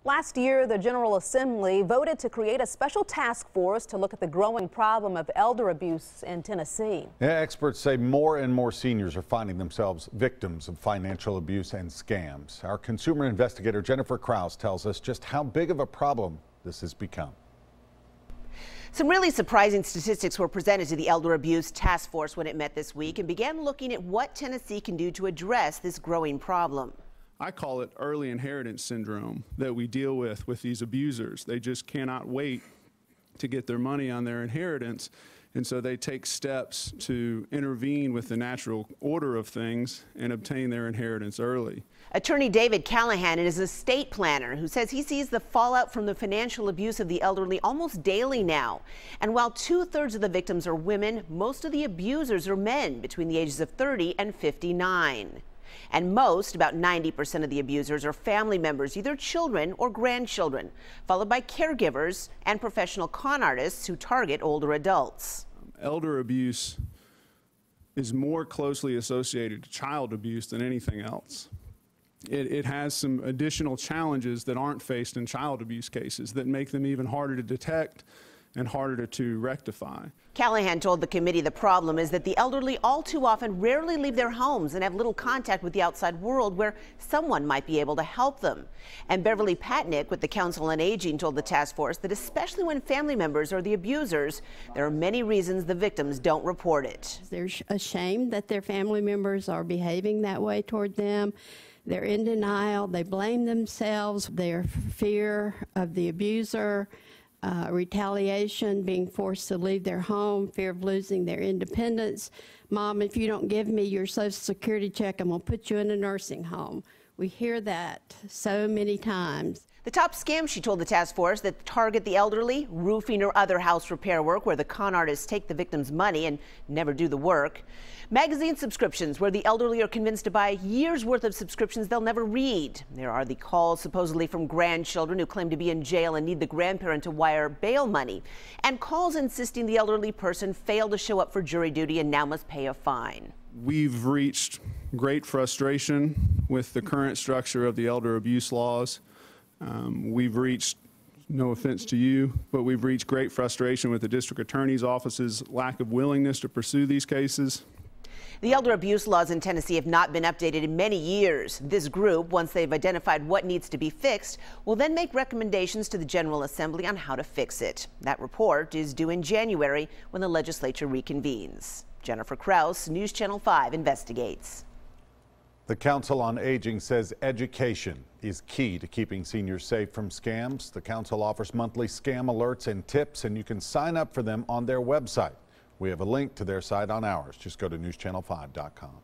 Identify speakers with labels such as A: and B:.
A: Last year, the General Assembly voted to create a special task force to look at the growing problem of elder abuse in Tennessee.
B: Yeah, experts say more and more seniors are finding themselves victims of financial abuse and scams. Our consumer investigator Jennifer Krause tells us just how big of a problem this has become.
C: Some really surprising statistics were presented to the Elder Abuse Task Force when it met this week and began looking at what Tennessee can do to address this growing problem.
D: I call it early inheritance syndrome that we deal with these abusers. They just cannot wait to get their money on their inheritance, and so they take steps to intervene with the natural order of things and obtain their inheritance early.
C: Attorney David Callahan is a estate planner who says he sees the fallout from the financial abuse of the elderly almost daily now. And while 2/3 of the victims are women, most of the abusers are men between the ages of 30 and 59. And most, about 90% of the abusers, are family members, either children or grandchildren, followed by caregivers and professional con artists who target older adults.
D: Elder abuse is more closely associated to child abuse than anything else. It has some additional challenges that aren't faced in child abuse cases that make them even harder to detect and harder to rectify.
C: Callahan told the committee the problem is that the elderly all too often rarely leave their homes and have little contact with the outside world where someone might be able to help them. And Beverly Patnick with the Council on Aging told the task force that especially when family members are the abusers, there are many reasons the victims don't report it.
E: They're ashamed that their family members are behaving that way toward them. They're in denial. They blame themselves. Their fear of the abuser, retaliation, being forced to leave their home, fear of losing their independence. Mom, if you don't give me your Social Security check, I'm going to put you in a nursing home. We hear that so many times.
C: The top scams, she told the task force, that target the elderly: roofing or other house repair work where the con artists take the victim's money and never do the work; magazine subscriptions where the elderly are convinced to buy years worth of subscriptions they'll never read. There are the calls supposedly from grandchildren who claim to be in jail and need the grandparent to wire bail money, and calls insisting the elderly person failed to show up for jury duty and now must pay a fine.
D: We've reached great frustration with the current structure of the elder abuse laws. We've reached, no offense to you, but we've reached great frustration with the district attorney's office's lack of willingness to pursue these cases.
C: The elder abuse laws in Tennessee have not been updated in many years. This group, once they've identified what needs to be fixed, will then make recommendations to the General Assembly on how to fix it. That report is due in January when the legislature reconvenes. Jennifer Krause, News Channel 5 investigates.
B: The Council on Aging says education is key to keeping seniors safe from scams. The council offers monthly scam alerts and tips, and you can sign up for them on their website. We have a link to their site on ours. Just go to newschannel5.com.